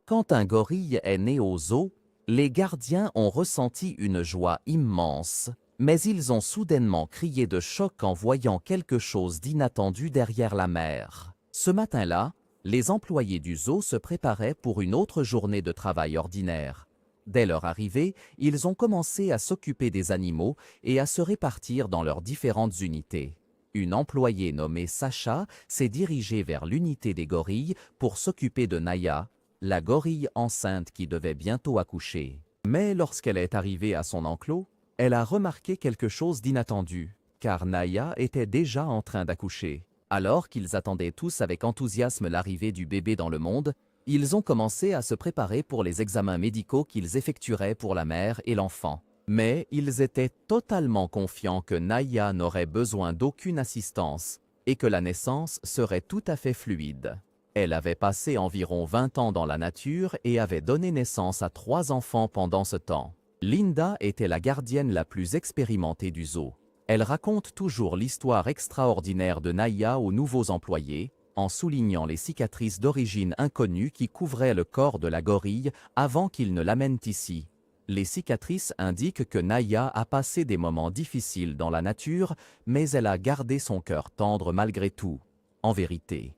Quand un gorille est né au zoo, les gardiens ont ressenti une joie immense, mais ils ont soudainement crié de choc en voyant quelque chose d'inattendu derrière la mer. Ce matin-là, les employés du zoo se préparaient pour une autre journée de travail ordinaire. Dès leur arrivée, ils ont commencé à s'occuper des animaux et à se répartir dans leurs différentes unités. Une employée nommée Sacha s'est dirigée vers l'unité des gorilles pour s'occuper de Naya, la gorille enceinte qui devait bientôt accoucher. Mais lorsqu'elle est arrivée à son enclos, elle a remarqué quelque chose d'inattendu, car Naya était déjà en train d'accoucher. Alors qu'ils attendaient tous avec enthousiasme l'arrivée du bébé dans le monde, ils ont commencé à se préparer pour les examens médicaux qu'ils effectueraient pour la mère et l'enfant. Mais ils étaient totalement confiants que Naya n'aurait besoin d'aucune assistance et que la naissance serait tout à fait fluide. Elle avait passé environ 20 ans dans la nature et avait donné naissance à 3 enfants pendant ce temps. Linda était la gardienne la plus expérimentée du zoo. Elle raconte toujours l'histoire extraordinaire de Naya aux nouveaux employés, en soulignant les cicatrices d'origine inconnue qui couvraient le corps de la gorille avant qu'ils ne l'amènent ici. Les cicatrices indiquent que Naya a passé des moments difficiles dans la nature, mais elle a gardé son cœur tendre malgré tout. En vérité,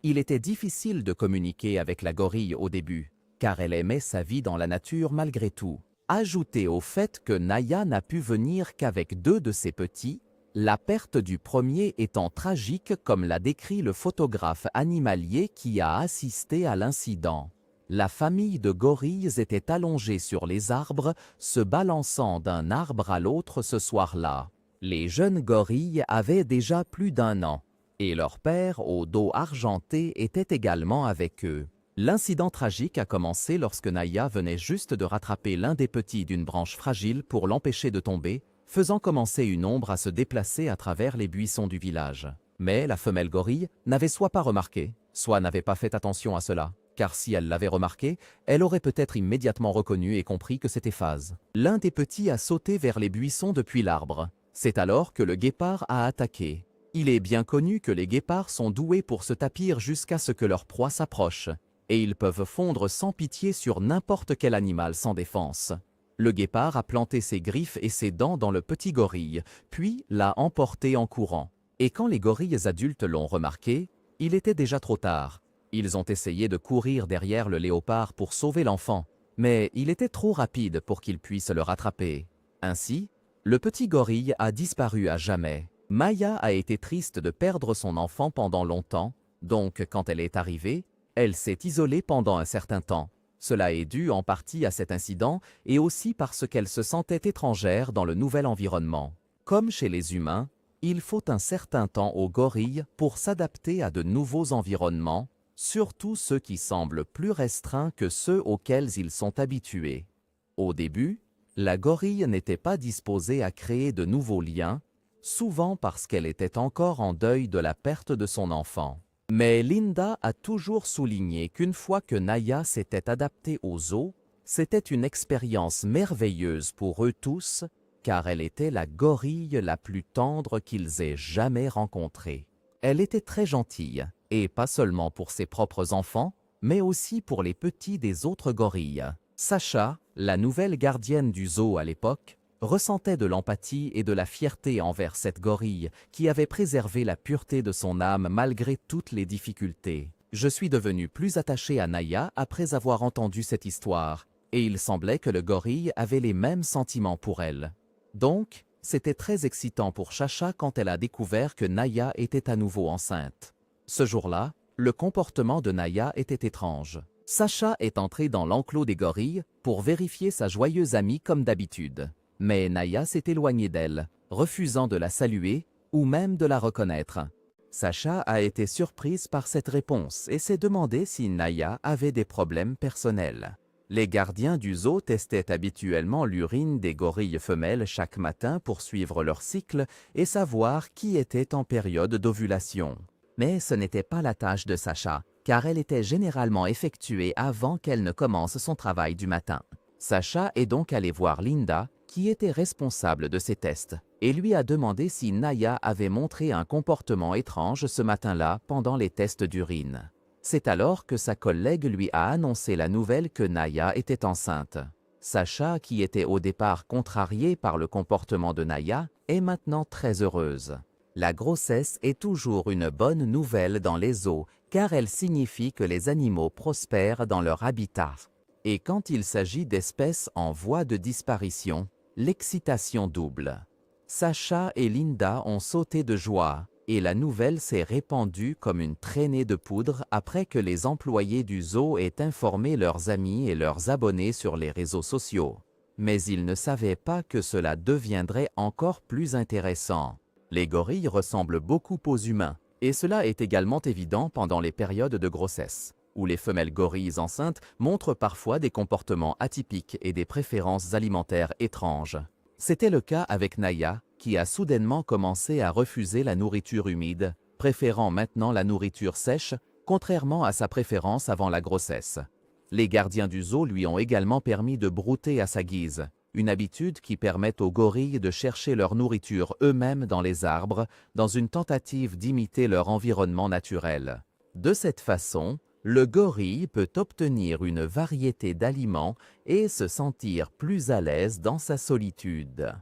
il était difficile de communiquer avec la gorille au début, car elle aimait sa vie dans la nature malgré tout. Ajoutez au fait que Naya n'a pu venir qu'avec 2 de ses petits, la perte du premier étant tragique comme l'a décrit le photographe animalier qui a assisté à l'incident. La famille de gorilles était allongée sur les arbres, se balançant d'un arbre à l'autre ce soir-là. Les jeunes gorilles avaient déjà plus d'1 an, et leur père, au dos argenté, était également avec eux. L'incident tragique a commencé lorsque Naya venait juste de rattraper l'un des petits d'une branche fragile pour l'empêcher de tomber, faisant commencer une ombre à se déplacer à travers les buissons du village. Mais la femelle gorille n'avait soit pas remarqué, soit n'avait pas fait attention à cela, car si elle l'avait remarqué, elle aurait peut-être immédiatement reconnu et compris que c'était Phase. L'un des petits a sauté vers les buissons depuis l'arbre. C'est alors que le guépard a attaqué. Il est bien connu que les guépards sont doués pour se tapir jusqu'à ce que leur proie s'approche, et ils peuvent fondre sans pitié sur n'importe quel animal sans défense. Le guépard a planté ses griffes et ses dents dans le petit gorille, puis l'a emporté en courant. Et quand les gorilles adultes l'ont remarqué, il était déjà trop tard. Ils ont essayé de courir derrière le léopard pour sauver l'enfant, mais il était trop rapide pour qu'ils puissent le rattraper. Ainsi, le petit gorille a disparu à jamais. Maya a été triste de perdre son enfant pendant longtemps, donc quand elle est arrivée, elle s'est isolée pendant un certain temps. Cela est dû en partie à cet incident et aussi parce qu'elle se sentait étrangère dans le nouvel environnement. Comme chez les humains, il faut un certain temps aux gorilles pour s'adapter à de nouveaux environnements, surtout ceux qui semblent plus restreints que ceux auxquels ils sont habitués. Au début, la gorille n'était pas disposée à créer de nouveaux liens, souvent parce qu'elle était encore en deuil de la perte de son enfant. Mais Linda a toujours souligné qu'une fois que Naya s'était adaptée au zoo, c'était une expérience merveilleuse pour eux tous, car elle était la gorille la plus tendre qu'ils aient jamais rencontrée. Elle était très gentille, et pas seulement pour ses propres enfants, mais aussi pour les petits des autres gorilles. Sacha, la nouvelle gardienne du zoo à l'époque, ressentait de l'empathie et de la fierté envers cette gorille qui avait préservé la pureté de son âme malgré toutes les difficultés. Je suis devenu plus attaché à Naya après avoir entendu cette histoire, et il semblait que le gorille avait les mêmes sentiments pour elle. Donc, c'était très excitant pour Sacha quand elle a découvert que Naya était à nouveau enceinte. Ce jour-là, le comportement de Naya était étrange. Sacha est entrée dans l'enclos des gorilles pour vérifier sa joyeuse amie comme d'habitude. Mais Naya s'est éloignée d'elle, refusant de la saluer ou même de la reconnaître. Sacha a été surprise par cette réponse et s'est demandé si Naya avait des problèmes personnels. Les gardiens du zoo testaient habituellement l'urine des gorilles femelles chaque matin pour suivre leur cycle et savoir qui était en période d'ovulation. Mais ce n'était pas la tâche de Sacha, car elle était généralement effectuée avant qu'elle ne commence son travail du matin. Sacha est donc allé voir Linda, qui était responsable de ces tests, et lui a demandé si Naya avait montré un comportement étrange ce matin-là pendant les tests d'urine. C'est alors que sa collègue lui a annoncé la nouvelle que Naya était enceinte. Sacha, qui était au départ contrariée par le comportement de Naya, est maintenant très heureuse. La grossesse est toujours une bonne nouvelle dans les zoos, car elle signifie que les animaux prospèrent dans leur habitat. Et quand il s'agit d'espèces en voie de disparition, l'excitation double. Sacha et Linda ont sauté de joie, et la nouvelle s'est répandue comme une traînée de poudre après que les employés du zoo aient informé leurs amis et leurs abonnés sur les réseaux sociaux. Mais ils ne savaient pas que cela deviendrait encore plus intéressant. Les gorilles ressemblent beaucoup aux humains, et cela est également évident pendant les périodes de grossesse, où les femelles gorilles enceintes montrent parfois des comportements atypiques et des préférences alimentaires étranges. C'était le cas avec Naya, qui a soudainement commencé à refuser la nourriture humide, préférant maintenant la nourriture sèche, contrairement à sa préférence avant la grossesse. Les gardiens du zoo lui ont également permis de brouter à sa guise, une habitude qui permet aux gorilles de chercher leur nourriture eux-mêmes dans les arbres, dans une tentative d'imiter leur environnement naturel. De cette façon, le gorille peut obtenir une variété d'aliments et se sentir plus à l'aise dans sa solitude.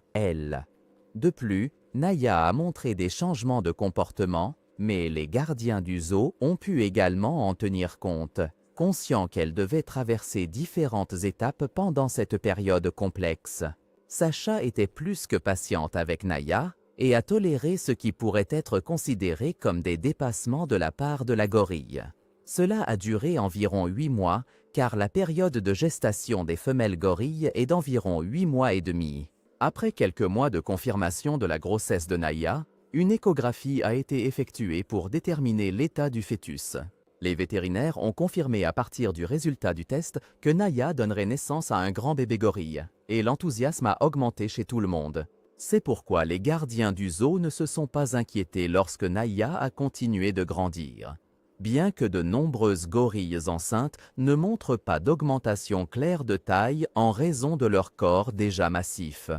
De plus, Naya a montré des changements de comportement, mais les gardiens du zoo ont pu également en tenir compte, conscients qu'elle devait traverser différentes étapes pendant cette période complexe. Sacha était plus que patiente avec Naya et a toléré ce qui pourrait être considéré comme des dépassements de la part de la gorille. Cela a duré environ 8 mois, car la période de gestation des femelles gorilles est d'environ 8 mois et demi. Après quelques mois de confirmation de la grossesse de Naya, une échographie a été effectuée pour déterminer l'état du fœtus. Les vétérinaires ont confirmé à partir du résultat du test que Naya donnerait naissance à un grand bébé gorille, et l'enthousiasme a augmenté chez tout le monde. C'est pourquoi les gardiens du zoo ne se sont pas inquiétés lorsque Naya a continué de grandir. Bien que de nombreuses gorilles enceintes ne montrent pas d'augmentation claire de taille en raison de leur corps déjà massif.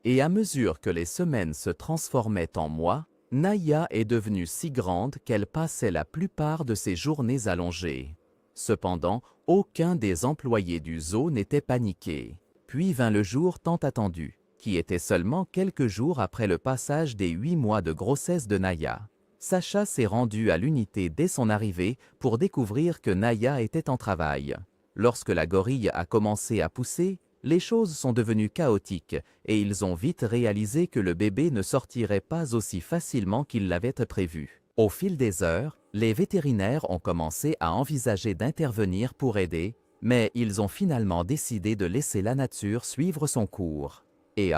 Et à mesure que les semaines se transformaient en mois, Naya est devenue si grande qu'elle passait la plupart de ses journées allongées. Cependant, aucun des employés du zoo n'était paniqué. Puis vint le jour tant attendu, qui était seulement quelques jours après le passage des 8 mois de grossesse de Naya. Sacha s'est rendu à l'unité dès son arrivée pour découvrir que Naya était en travail. Lorsque la gorille a commencé à pousser, les choses sont devenues chaotiques et ils ont vite réalisé que le bébé ne sortirait pas aussi facilement qu'ils l'avaient prévu. Au fil des heures, les vétérinaires ont commencé à envisager d'intervenir pour aider, mais ils ont finalement décidé de laisser la nature suivre son cours. Et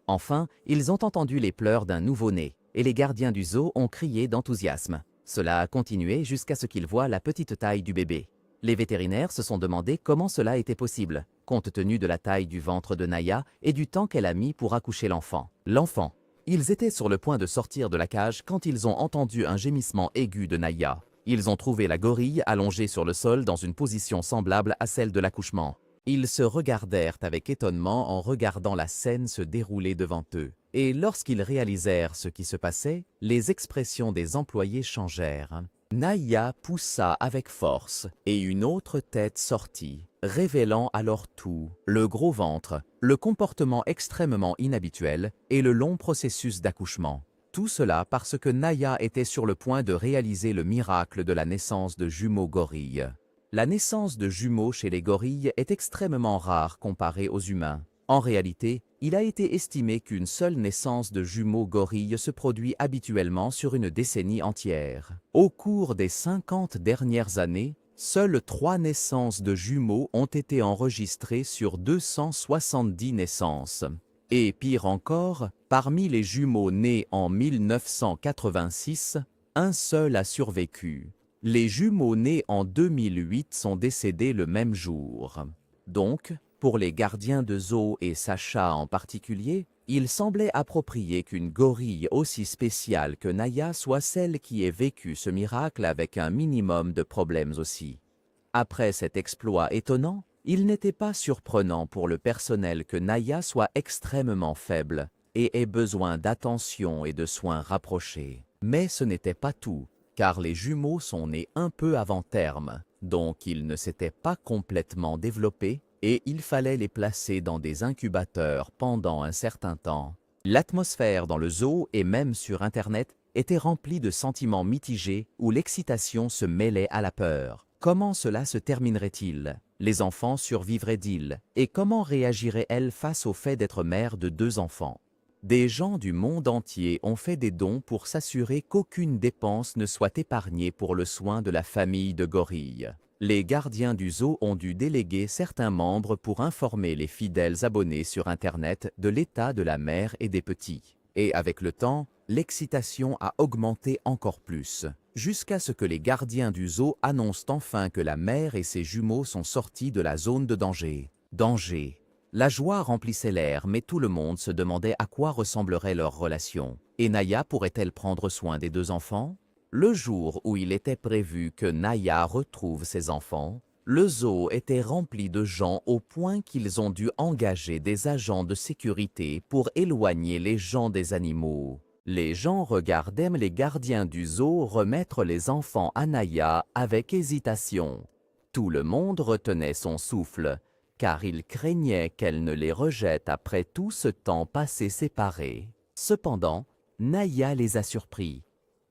enfin, ils ont entendu les pleurs d'un nouveau-né, et les gardiens du zoo ont crié d'enthousiasme. Cela a continué jusqu'à ce qu'ils voient la petite taille du bébé. Les vétérinaires se sont demandé comment cela était possible, compte tenu de la taille du ventre de Naya et du temps qu'elle a mis pour accoucher l'enfant. Ils étaient sur le point de sortir de la cage quand ils ont entendu un gémissement aigu de Naya. Ils ont trouvé la gorille allongée sur le sol dans une position semblable à celle de l'accouchement. Ils se regardèrent avec étonnement en regardant la scène se dérouler devant eux. Et lorsqu'ils réalisèrent ce qui se passait, les expressions des employés changèrent. Naya poussa avec force et une autre tête sortit, révélant alors tout, le gros ventre, le comportement extrêmement inhabituel et le long processus d'accouchement. Tout cela parce que Naya était sur le point de réaliser le miracle de la naissance de jumeaux gorilles. La naissance de jumeaux chez les gorilles est extrêmement rare comparée aux humains. En réalité, il a été estimé qu'une seule naissance de jumeaux gorilles se produit habituellement sur une décennie entière. Au cours des 50 dernières années, seules 3 naissances de jumeaux ont été enregistrées sur 270 naissances. Et pire encore, parmi les jumeaux nés en 1986, un seul a survécu. Les jumeaux nés en 2008 sont décédés le même jour. Donc, pour les gardiens de zoo et Sacha en particulier, il semblait approprié qu'une gorille aussi spéciale que Naya soit celle qui ait vécu ce miracle avec un minimum de problèmes aussi. Après cet exploit étonnant, il n'était pas surprenant pour le personnel que Naya soit extrêmement faible et ait besoin d'attention et de soins rapprochés. Mais ce n'était pas tout, car les jumeaux sont nés un peu avant terme, donc ils ne s'étaient pas complètement développés et il fallait les placer dans des incubateurs pendant un certain temps. L'atmosphère dans le zoo et même sur Internet était remplie de sentiments mitigés où l'excitation se mêlait à la peur. Comment cela se terminerait-il? Les enfants survivraient-ils? Et comment réagiraient-elles face au fait d'être mère de 2 enfants? Des gens du monde entier ont fait des dons pour s'assurer qu'aucune dépense ne soit épargnée pour le soin de la famille de gorilles. Les gardiens du zoo ont dû déléguer certains membres pour informer les fidèles abonnés sur Internet de l'état de la mère et des petits. Et avec le temps, l'excitation a augmenté encore plus, jusqu'à ce que les gardiens du zoo annoncent enfin que la mère et ses jumeaux sont sortis de la zone de danger. Danger. La joie remplissait l'air, mais tout le monde se demandait à quoi ressemblerait leur relation. Et Naya pourrait-elle prendre soin des 2 enfants? Le jour où il était prévu que Naya retrouve ses enfants, le zoo était rempli de gens au point qu'ils ont dû engager des agents de sécurité pour éloigner les gens des animaux. Les gens regardaient les gardiens du zoo remettre les enfants à Naya avec hésitation. Tout le monde retenait son souffle, car il craignait qu'elle ne les rejette après tout ce temps passé séparés. Cependant, Naya les a surpris.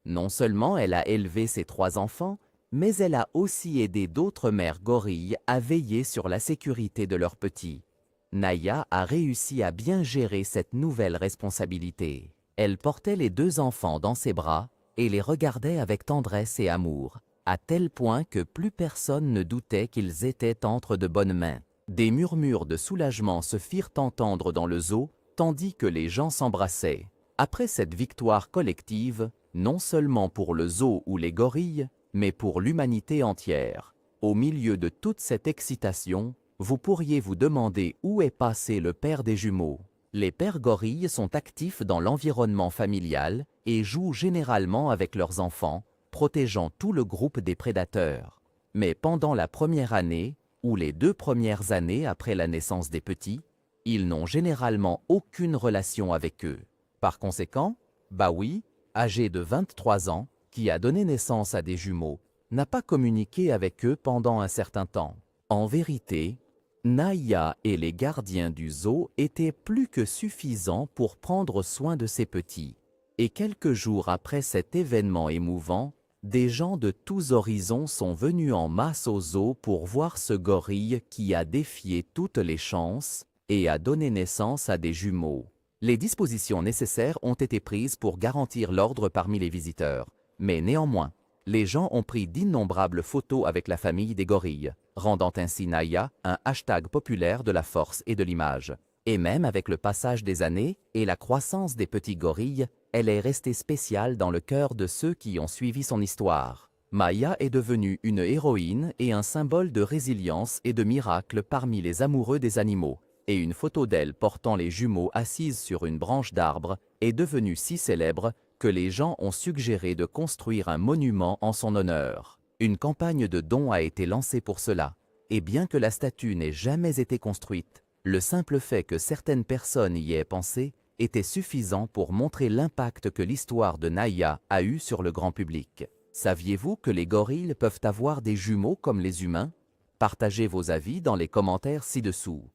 Non seulement elle a élevé ses 3 enfants, mais elle a aussi aidé d'autres mères gorilles à veiller sur la sécurité de leurs petits. Naya a réussi à bien gérer cette nouvelle responsabilité. Elle portait les 2 enfants dans ses bras et les regardait avec tendresse et amour, à tel point que plus personne ne doutait qu'ils étaient entre de bonnes mains. Des murmures de soulagement se firent entendre dans le zoo, tandis que les gens s'embrassaient. Après cette victoire collective, non seulement pour le zoo ou les gorilles, mais pour l'humanité entière. Au milieu de toute cette excitation, vous pourriez vous demander où est passé le père des jumeaux. Les pères gorilles sont actifs dans l'environnement familial et jouent généralement avec leurs enfants, protégeant tout le groupe des prédateurs. Mais pendant la première année, ou les 2 premières années après la naissance des petits, ils n'ont généralement aucune relation avec eux. Par conséquent, Bawi, âgé de 23 ans, qui a donné naissance à des jumeaux, n'a pas communiqué avec eux pendant un certain temps. En vérité, Naya et les gardiens du zoo étaient plus que suffisants pour prendre soin de ces petits. Et quelques jours après cet événement émouvant, des gens de tous horizons sont venus en masse au zoo pour voir ce gorille qui a défié toutes les chances et a donné naissance à des jumeaux. Les dispositions nécessaires ont été prises pour garantir l'ordre parmi les visiteurs, mais néanmoins, les gens ont pris d'innombrables photos avec la famille des gorilles, rendant ainsi Naya un hashtag populaire de la force et de l'image. Et même avec le passage des années et la croissance des petits gorilles, elle est restée spéciale dans le cœur de ceux qui ont suivi son histoire. Maya est devenue une héroïne et un symbole de résilience et de miracle parmi les amoureux des animaux. Et une photo d'elle portant les jumeaux assises sur une branche d'arbre est devenue si célèbre que les gens ont suggéré de construire un monument en son honneur. Une campagne de dons a été lancée pour cela, et bien que la statue n'ait jamais été construite, le simple fait que certaines personnes y aient pensé était suffisant pour montrer l'impact que l'histoire de Naya a eu sur le grand public. Saviez-vous que les gorilles peuvent avoir des jumeaux comme les humains? Partagez vos avis dans les commentaires ci-dessous.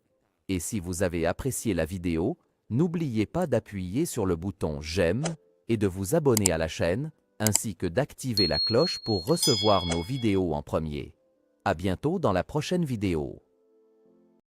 Et si vous avez apprécié la vidéo, n'oubliez pas d'appuyer sur le bouton j'aime et de vous abonner à la chaîne, ainsi que d'activer la cloche pour recevoir nos vidéos en premier. À bientôt dans la prochaine vidéo.